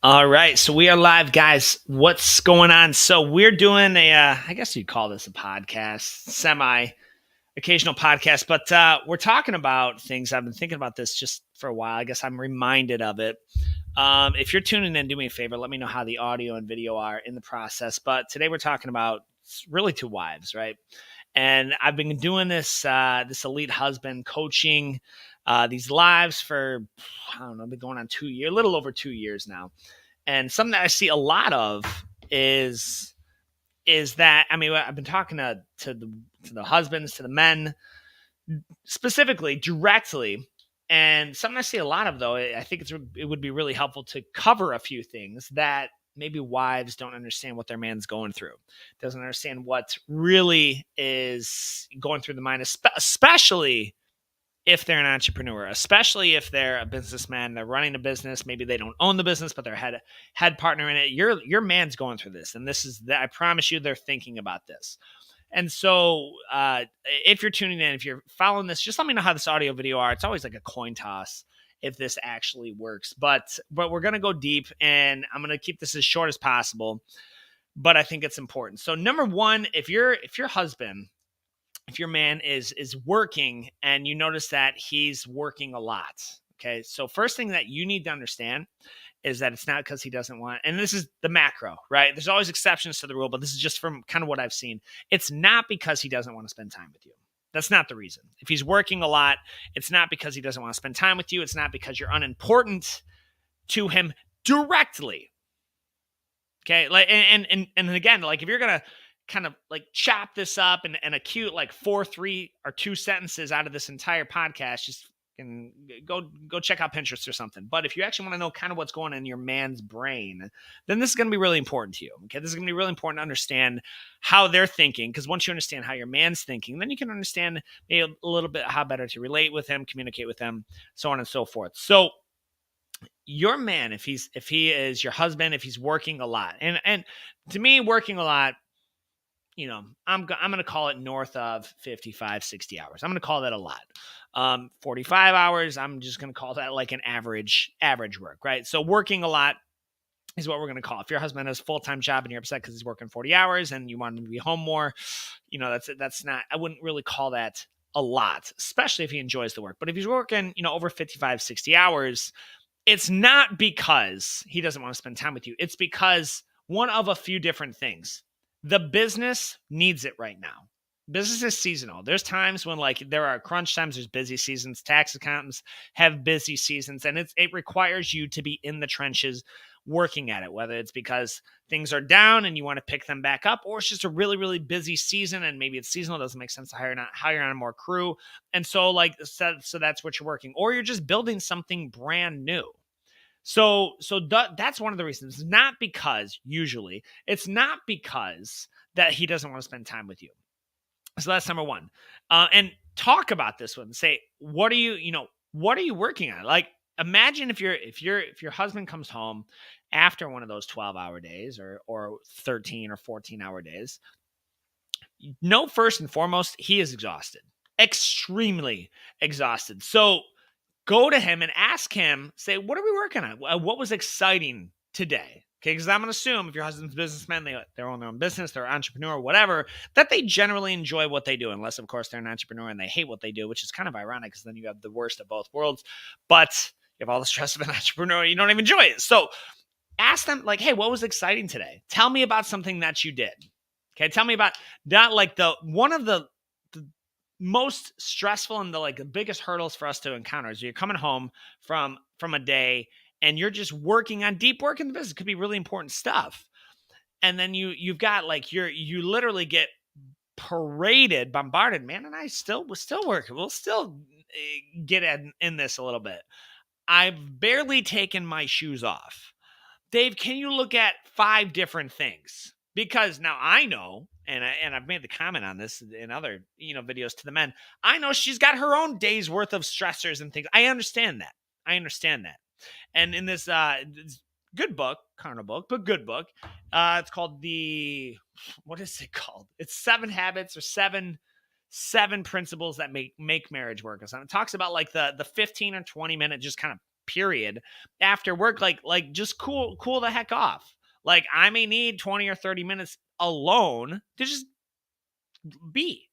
All right, so we are live, guys. What's going on? So we're doing I guess you'd call this a podcast, occasional podcast, but we're talking about things. I've been thinking about this just for a while. I guess I'm reminded of it. If you're tuning in, do me a favor. Let me know how the audio and video are in the process. But today we're talking about really two wives, right? And I've been doing this elite husband coaching, these lives for I don't know, been going on 2 years, a little over 2 years now. And something that I see a lot of is that I've been talking to the husbands, to the men specifically, directly, and something I see a lot of, though. I think it would be really helpful to cover a few things that maybe wives don't understand what their man's going through, doesn't understand what really is going through the mind, especially if they're an entrepreneur, especially if they're a businessman, they're running a business. Maybe they don't own the business, but they're head partner in it. Your man's going through this, and this is that. I promise you, they're thinking about this. And so, if you're tuning in, if you're following this, just let me know how this audio video are. It's always like a coin toss if this actually works, but we're gonna go deep, and I'm gonna keep this as short as possible. But I think it's important. So, number one, if your husband, if your man is working and you notice that he's working a lot, okay, so first thing that you need to understand is that it's not because he doesn't want, and this is the macro, right? There's always exceptions to the rule, but this is just from kind of what I've seen. It's not because he doesn't want to spend time with you. That's not the reason. If he's working a lot, it's not because he doesn't want to spend time with you. It's not because you're unimportant to him directly. Okay, like and again, like if you're gonna kind of like chop this up and a cute like 4, 3, or 2 sentences out of this entire podcast, just can go check out Pinterest or something. But if you actually want to know kind of what's going on in your man's brain, then this is going to be really important to you. Okay, this is going to be really important to understand how they're thinking, because once you understand how your man's thinking, then you can understand maybe a little bit how better to relate with him, communicate with him, so on and so forth. So your man, if he is your husband, if he's working a lot, and to me, working a lot, I'm going to call it north of 55, 60 hours. I'm going to call that a lot. 45 hours, I'm just going to call that like an average work, right? So working a lot is what we're going to call. If your husband has a full-time job and you're upset because he's working 40 hours and you want him to be home more, that's not, I wouldn't really call that a lot, especially if he enjoys the work. But if he's working, over 55, 60 hours, it's not because he doesn't want to spend time with you. It's because one of a few different things. The business needs it right now. Business is seasonal. There's times when like there are crunch times, there's busy seasons. Tax accountants have busy seasons, and it requires you to be in the trenches working at it, whether it's because things are down and you want to pick them back up, or it's just a really, really busy season and maybe it's seasonal. It doesn't make sense to hire on more crew. And so that's what you're working, or you're just building something brand new. So that's one of the reasons. It's not because that he doesn't want to spend time with you. So that's number one. And talk about this one. Say, what are you working on? Like, imagine if your husband comes home after one of those 12-hour days or 13 or 14-hour days. Know first and foremost, he is exhausted, extremely exhausted. So go to him and ask him, say, what are we working on? What was exciting today? Okay, because I'm going to assume if your husband's a businessman, they own their own business, they're an entrepreneur, whatever, that they generally enjoy what they do, unless, of course, they're an entrepreneur and they hate what they do, which is kind of ironic because then you have the worst of both worlds. But you have all the stress of an entrepreneur, you don't even enjoy it. So ask them, like, hey, what was exciting today? Tell me about something that you did. Okay, tell me about that. Like one of the most stressful and the biggest hurdles for us to encounter is you're coming home from a day and you're just working on deep work in the business. It could be really important stuff. And then you've got you literally get bombarded, man. And we're still working. We'll still get in this a little bit. I've barely taken my shoes off. Dave, can you look at 5 different things? Because now I know, and I've made the comment on this in other videos to the men. I know she's got her own day's worth of stressors and things. I understand that. And in this good book, carnal book, but good book, it's called what is it called? It's 7 Habits or 7 Principles that make marriage work or something. It talks about like the 15 or 20 minute just kind of period after work, like just cool the heck off. Like I may need 20 or 30 minutes alone to just be.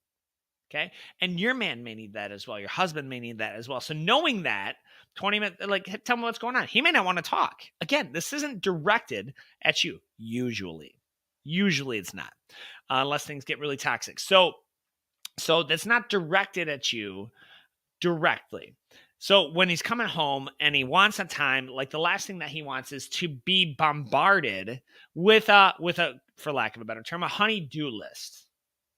Okay. And your man may need that as well. Your husband may need that as well. So knowing that 20 minutes, like tell me what's going on. He may not want to talk. Again, this isn't directed at you. Usually it's not, unless things get really toxic. So that's not directed at you directly. So when he's coming home and he wants a time, like the last thing that he wants is to be bombarded with a, for lack of a better term, a honey-do list.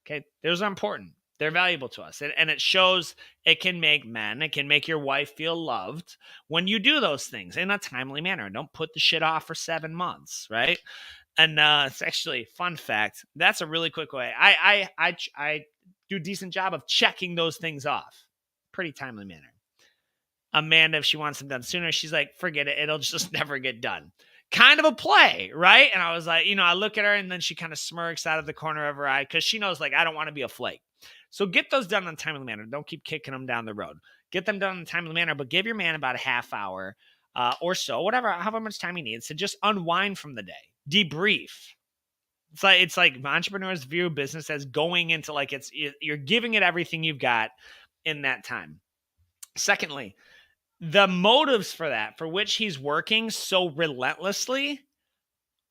Okay. Those are important. They're valuable to us. And it shows, it can make your wife feel loved when you do those things in a timely manner. Don't put the shit off for 7 months. Right. And it's actually, fun fact, that's a really quick way. I do a decent job of checking those things off. Pretty timely manner. Amanda, if she wants them done sooner, she's like, forget it. It'll just never get done. Kind of a play, right? And I was like, I look at her and then she kind of smirks out of the corner of her eye because she knows, like, I don't want to be a flake. So get those done in a timely manner. Don't keep kicking them down the road. Get them done in a timely manner, but give your man about a half hour or so, however much time he needs to just unwind from the day. Debrief. It's like entrepreneurs view business as going into, like, you're giving it everything you've got in that time. Secondly, the motives for that, for which he's working so relentlessly,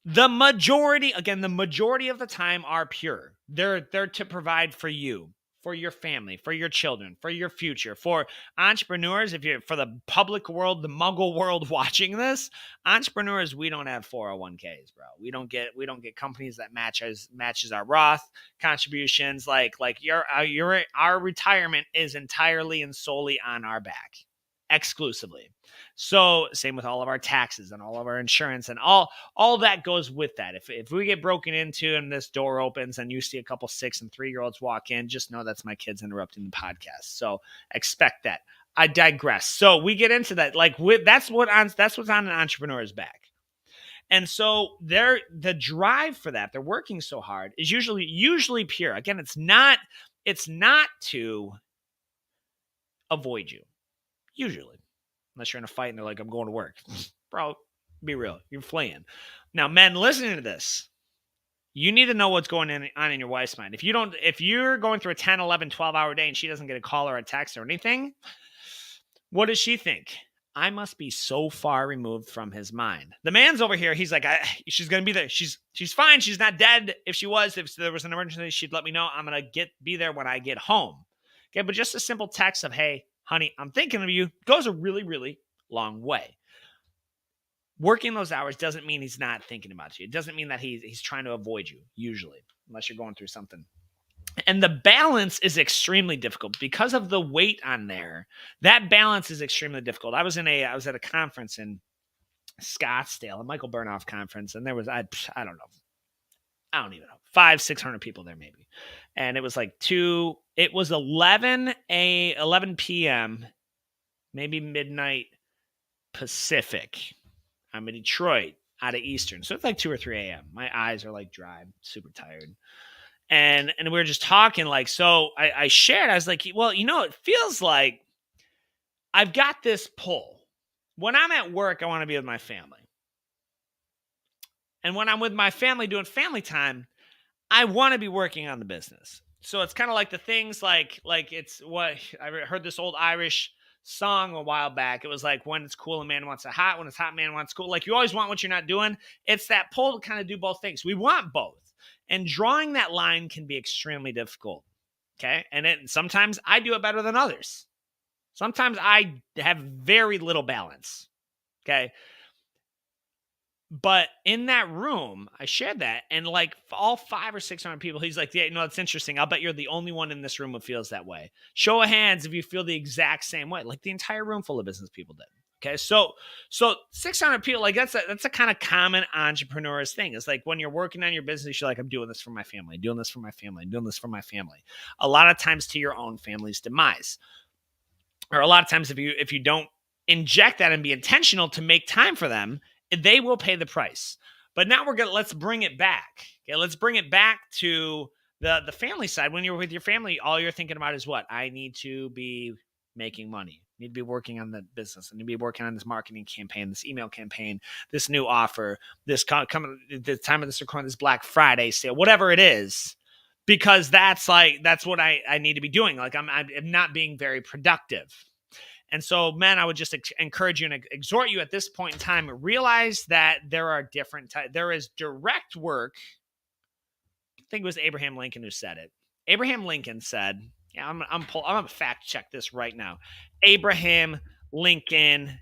the majority of the time are pure. They're to provide for you, for your family, for your children, for your future. For entrepreneurs, for the public world, the muggle world watching this, entrepreneurs, we don't have 401ks, bro. We don't get companies that matches our Roth contributions. Like our retirement is entirely and solely on our back. Exclusively. So same with all of our taxes and all of our insurance and all that goes with that. If we get broken into and this door opens and you see a couple 6 and 3-year-olds walk in, just know that's my kids interrupting the podcast. So expect that. I digress. So we get into that. Like that's what's on an entrepreneur's back. And so the drive for that, they're working so hard, is usually pure. Again, it's not to avoid you. Usually, unless you're in a fight and they're like, I'm going to work. Bro, be real. You're fleeing. Now, men listening to this, you need to know what's going on in your wife's mind. If you're going through a 10, 11, 12-hour day and she doesn't get a call or a text or anything, what does she think? I must be so far removed from his mind. The man's over here. He's like, she's going to be there. She's fine. She's not dead. If there was an emergency, she'd let me know. I'm going to be there when I get home. Okay, but just a simple text of, hey, honey, I'm thinking of you, goes a really, really long way. Working those hours doesn't mean he's not thinking about you. It doesn't mean that he's trying to avoid you, usually, unless you're going through something. And the balance is extremely difficult because of the weight on there. That balance is extremely difficult. I was at a conference in Scottsdale, a Michael Burnoff conference, and there was, I don't even know, 500-600 people there maybe. And it was like it was 11 p.m., maybe midnight Pacific. I'm in Detroit out of Eastern. So it's like 2 or 3 a.m. My eyes are like dry, super tired. And we were just talking, like, so I shared, I was like, well, it feels like I've got this pull. When I'm at work, I want to be with my family. And when I'm with my family doing family time, I want to be working on the business. So it's kind of like the things like it's what I heard this old Irish song a while back. It was like, when it's cool, a man wants it hot. When it's hot, man wants cool. Like, you always want what you're not doing. It's that pull to kind of do both things. We want both. And drawing that line can be extremely difficult. Okay. And sometimes I do it better than others. Sometimes I have very little balance. Okay. But in that room, I shared that, and like all 500 or 600 people, he's like, yeah, it's interesting. I'll bet you're the only one in this room who feels that way. Show of hands if you feel the exact same way. Like the entire room full of business people did. Okay, so 600 people, like that's a kind of common entrepreneur's thing. It's like when you're working on your business, you're like, I'm doing this for my family, doing this for my family, doing this for my family. A lot of times to your own family's demise, or a lot of times if you don't inject that and be intentional to make time for them, they will pay the price. But now let's bring it back. Okay, let's bring it back to the family side. When you're with your family, all you're thinking about is what? I need to be making money. I need to be working on the business. I need to be working on this marketing campaign, this email campaign, this new offer, this coming the time of this recording, this Black Friday sale, whatever it is, because that's what I need to be doing. Like I'm not being very productive. And so, men, I would just encourage you and exhort you at this point in time, realize that there are different types. There is direct work. I think it was Abraham Lincoln who said it. Abraham Lincoln said, yeah, I'm going to fact check this right now. Abraham Lincoln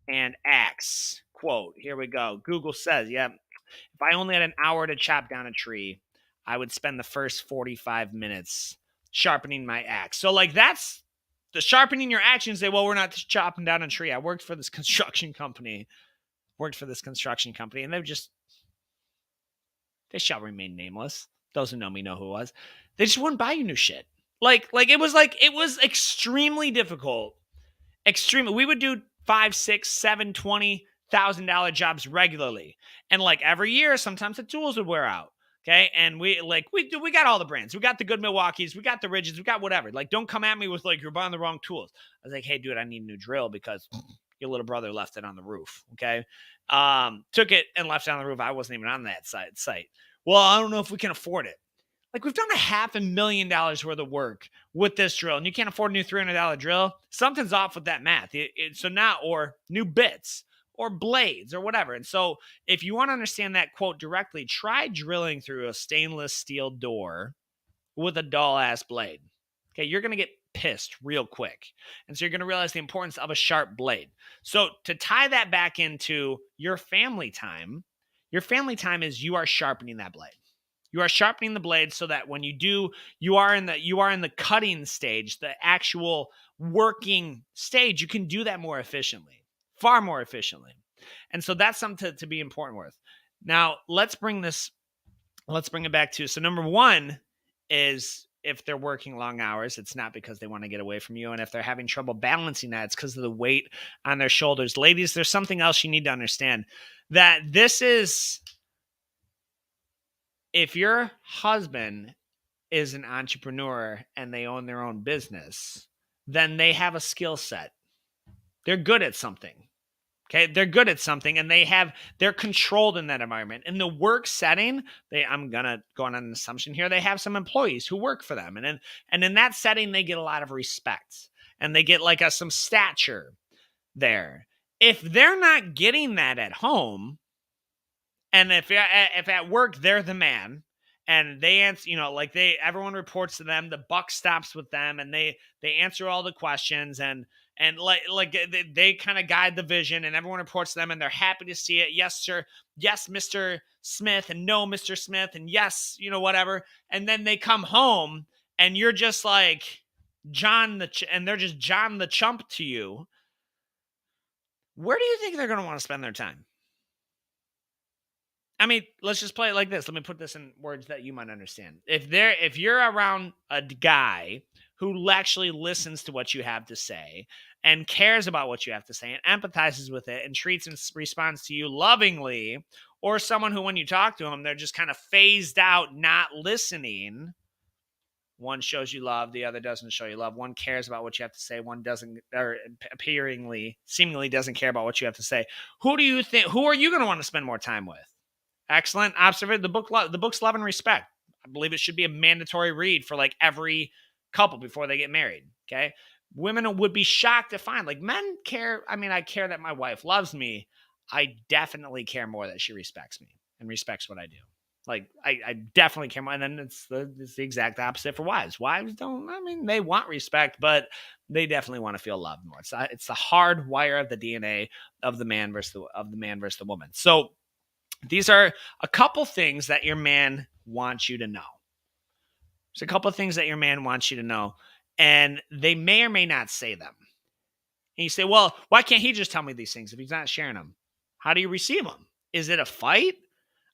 and Axe quote. Here we go. Google says, yeah, if I only had an hour to chop down a tree, I would spend the first 45 minutes sharpening my axe. So like that's the sharpening your axe. And say, well, we're not chopping down a tree. I worked for this construction company, and they shall remain nameless. Those who know me know who it was. They just wouldn't buy you new shit. It was extremely difficult. Extremely. We would do $5, $6, $7, $20,000 jobs regularly. And like every year, sometimes the tools would wear out. Okay. And we got all the brands. We got the good Milwaukees. We got the Ridges. We got whatever. Like, don't come at me with like, you're buying the wrong tools. I was like, hey, dude, I need a new drill because your little brother left it on the roof. Okay. Took it and left it on the roof. I wasn't even on that site. Well, I don't know if we can afford it. Like, we've done $500,000 worth of work with this drill, and you can't afford a new $300 drill. Something's off with that math. Or new bits or blades or whatever. And so if you want to understand that quote directly, try drilling through a stainless steel door with a dull ass blade. Okay. You're going to get pissed real quick. And so you're going to realize the importance of a sharp blade. So to tie that back into your family time is you are sharpening that blade. You are sharpening the blade so that when you do, you are in the cutting stage, the actual working stage. You can do that more efficiently, far more efficiently. And so that's something to be important with. Now, let's bring it back to, so number one is if they're working long hours, it's not because they want to get away from you. And if they're having trouble balancing that, it's because of the weight on their shoulders. Ladies, there's something else you need to understand, that this is, if your husband is an entrepreneur and they own their own business, then they have a skill set. They're good at something. Okay. They're good at something and they're controlled in that environment. In the work setting, I'm going to go on an assumption here. They have some employees who work for them. And in that setting, they get a lot of respect and they get like some stature there. If they're not getting that at home, and if at work they're the man, and they answer, everyone reports to them, the buck stops with them, and they answer all the questions, and they kind of guide the vision, and everyone reports to them, and they're happy to see it. Yes, sir. Yes, Mr. Smith, and no, Mr. Smith, and yes, whatever. And then they come home, and you're just like and they're just John the Chump to you. Where do you think they're going to want to spend their time? I mean, let's just play it like this. Let me put this in words that you might understand. If you're around a guy who actually listens to what you have to say and cares about what you have to say and empathizes with it and treats and responds to you lovingly, or someone who, when you talk to them, they're just kind of phased out, not listening. One shows you love, the other doesn't show you love. One cares about what you have to say, one doesn't, or seemingly doesn't care about what you have to say. Who are you going to want to spend more time with? Excellent observation. The book's Love and Respect. I believe it should be a mandatory read for like every couple before they get married. Okay. Women would be shocked to find, like, men care. I mean, I care that my wife loves me. I definitely care more that she respects me and respects what I do. Like, I definitely care more. And then it's the exact opposite for wives. Wives they want respect, but they definitely want to feel loved more. It's the hard wire of the DNA of the man versus the woman. So these are a couple things that your man wants you to know. There's a couple of things that your man wants you to know, and they may or may not say them. And you say, well, why can't he just tell me these things if he's not sharing them? How do you receive them? Is it a fight?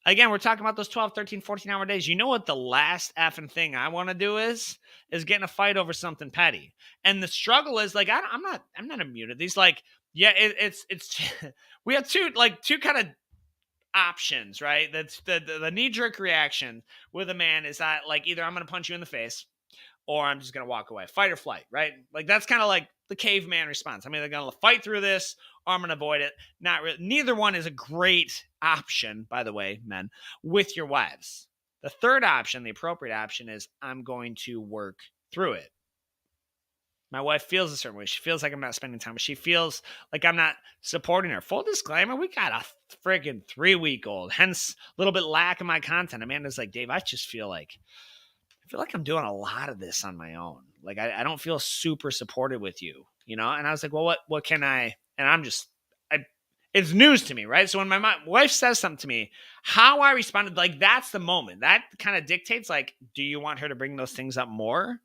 Again, we're talking about those 12, 13, 14-hour days. You know what the last effing thing I want to do is get in a fight over something petty. And the struggle is, like, I'm not immune to these. Like, yeah, it's we have two kind of options, right? That's the knee-jerk reaction with a man is that, like, either I'm going to punch you in the face or I'm just going to walk away. Fight or flight, right? Like that's kind of like the caveman response. I'm either going to fight through this or I'm going to avoid it. Not really. Neither one is a great option, by the way, men, with your wives. The third option, the appropriate option, is I'm going to work through it. My wife feels a certain way. She feels like I'm not spending time. She feels like I'm not supporting her. Full disclaimer, we got a friggin' 3-week-old, hence a little bit lack of my content. Amanda's like, Dave, I feel like I'm doing a lot of this on my own. Like I don't feel super supported with you, you know? And I was like, well, what can I, and I'm just, it's news to me, right? So when my wife says something to me, how I responded, like that's the moment. That kind of dictates, like, do you want her to bring those things up more?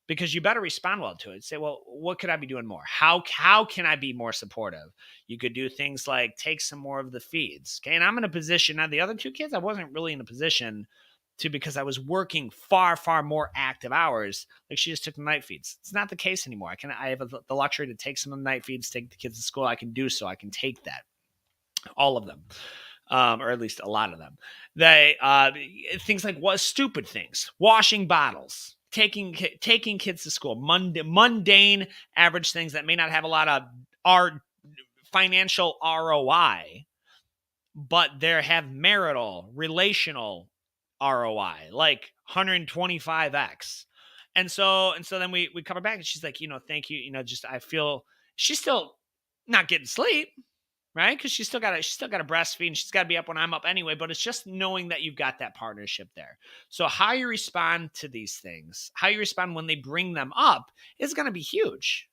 Because you better respond well to it. Say, well, what could I be doing more? How can I be more supportive? You could do things like take some more of the feeds. Okay. And I'm in a position now, the other two kids, I wasn't really in a position to, because I was working far, far more active hours. Like she just took the night feeds. It's not the case anymore. I have the luxury to take some of the night feeds, take the kids to school. I can do so. I can take that. All of them. Or at least a lot of them. They things like stupid things, washing bottles, taking kids to school, mundane, average things that may not have a lot of financial ROI, but they have marital, relational ROI, like 125x. And so then we come back and she's like, thank you. Just I feel she's still not getting sleep. Right? Because she's still got to breastfeed and she's got to be up when I'm up anyway. But it's just knowing that you've got that partnership there. So how you respond to these things, how you respond when they bring them up is going to be huge.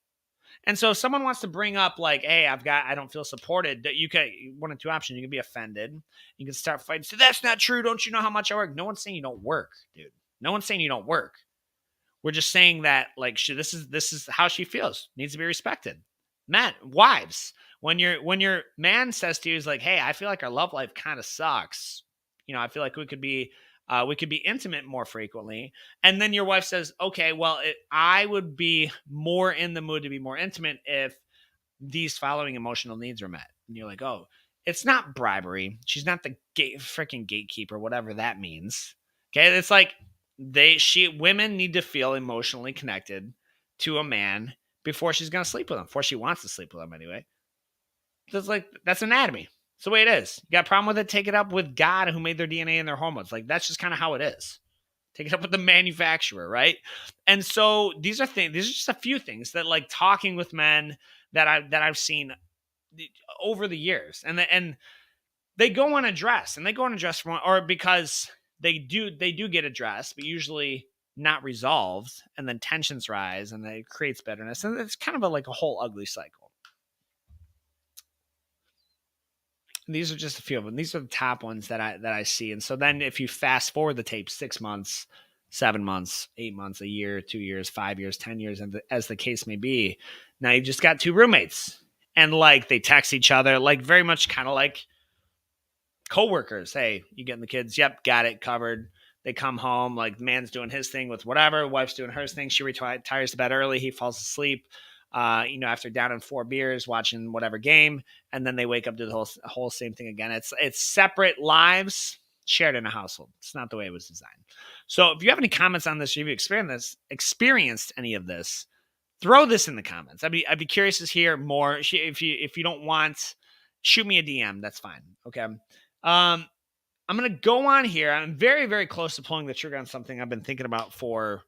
And so if someone wants to bring up like, hey, I don't feel supported, that you can, one of two options, you can be offended. You can start fighting. So that's not true. Don't you know how much I work? No one's saying you don't work, dude. No one's saying you don't work. We're just saying that like, this is how she feels. Needs to be respected. Men, wives. When your man says to you, is like, hey, I feel like our love life kind of sucks. I feel like we could be intimate more frequently. And then your wife says, okay, well, I would be more in the mood to be more intimate if these following emotional needs are met. And you're like, oh, it's not bribery. She's not the freaking gatekeeper, whatever that means. Okay. It's like women need to feel emotionally connected to a man before she's going to sleep with him, before she wants to sleep with him anyway. That's anatomy. It's the way it is. You got a problem with it? Take it up with God who made their DNA and their hormones. Like that's just kind of how it is. Take it up with the manufacturer, right? And so these are just a few things that like talking with men that I've seen over the years. And they go unaddressed, and they go unaddressed or because they do get addressed, but usually not resolved, and then tensions rise and it creates bitterness. And it's kind of like a whole ugly cycle. These are just a few of them. These are the top ones that I see. And so then if you fast forward the tape 6 months, 7 months, 8 months, a year, 2 years, 5 years, 10 years, and as the case may be, now you've just got two roommates and like they text each other, like very much kind of like coworkers. Hey, you getting the kids? Yep. Got it covered. They come home, like the man's doing his thing with whatever, wife's doing hers thing. She retires to bed early. He falls asleep. After down in 4 beers, watching whatever game, and then they wake up to the whole same thing again. It's separate lives shared in a household. It's not the way it was designed. So if you have any comments on this, or if you experienced any of this, throw this in the comments. I'd be curious to hear more. If you don't want, shoot me a DM. That's fine. Okay. I'm gonna go on here. I'm very, very close to pulling the trigger on something I've been thinking about for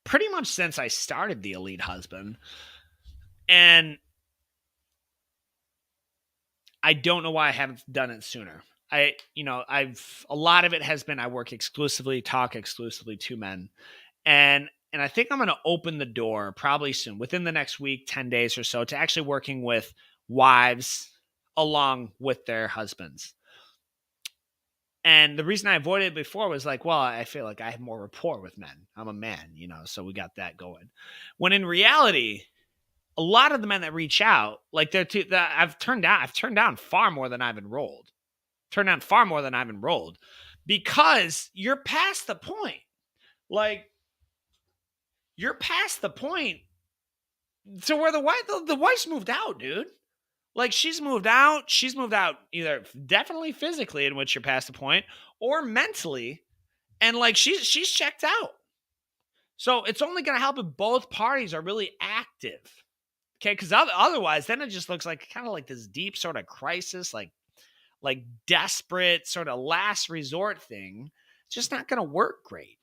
pretty much since I started the Elite Husband. And I don't know why I haven't done it sooner. A lot of it has been, I talk exclusively to men. And I think I'm going to open the door probably soon, within the next week, 10 days or so, to actually working with wives along with their husbands. And the reason I avoided it before was like, well, I feel like I have more rapport with men. I'm a man, so we got that going. When in reality, a lot of the men that reach out, like I've turned down far more than I've enrolled. Because you're past the point. Like, you're past the point to where the wife's moved out, dude. Like she's moved out either definitely physically, in which you're past the point, or mentally, And like she's checked out. So it's only going to help if both parties are really active. Okay, because otherwise, then it just looks like kind of like this deep sort of crisis, like desperate sort of last resort thing. It's just not going to work great.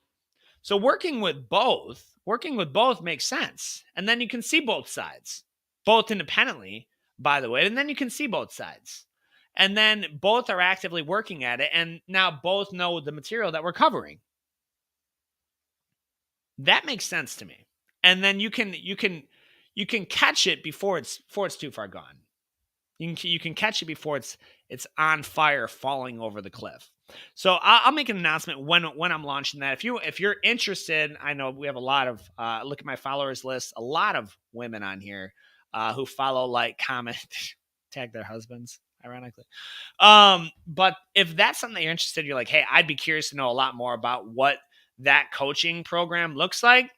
So working with both makes sense, and then you can see both sides, both independently, by the way, and then you can see both sides, and then both are actively working at it, and now both know the material that we're covering. That makes sense to me. And then you can catch it before it's too far gone. You can catch it before it's on fire, falling over the cliff. So I'll make an announcement when I'm launching that. If you're interested, I know we have a lot of look at my followers list, a lot of women on here who follow, like, comment, tag their husbands, ironically. But if that's something that you're interested in, you're like, hey, I'd be curious to know a lot more about what that coaching program looks like.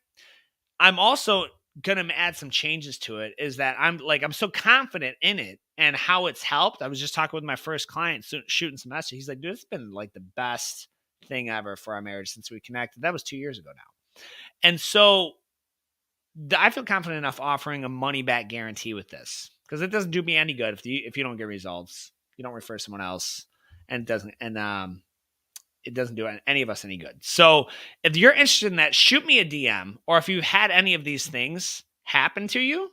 I'm also gonna add some changes to it. Is that I'm so confident in it and how it's helped. I was just talking with my first client, shooting some messages. He's like, dude, it's been like the best thing ever for our marriage since we connected. That was 2 years ago now. And so I feel confident enough offering a money back guarantee with this, because it doesn't do me any good if you don't get results, you don't refer someone else, and it doesn't do any of us any good. So if you're interested in that, shoot me a DM, or if you had any of these things happen to you,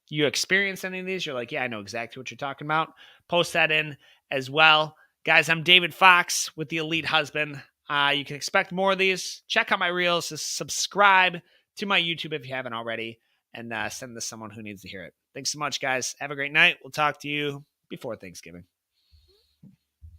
you experience any of these, you're like, yeah, I know exactly what you're talking about, post that in as well. Guys, I'm David Fox with The Elite Husband. You can expect more of these. Check out my reels. Subscribe to my YouTube if you haven't already, and send this to someone who needs to hear it. Thanks so much, guys. Have a great night. We'll talk to you before Thanksgiving.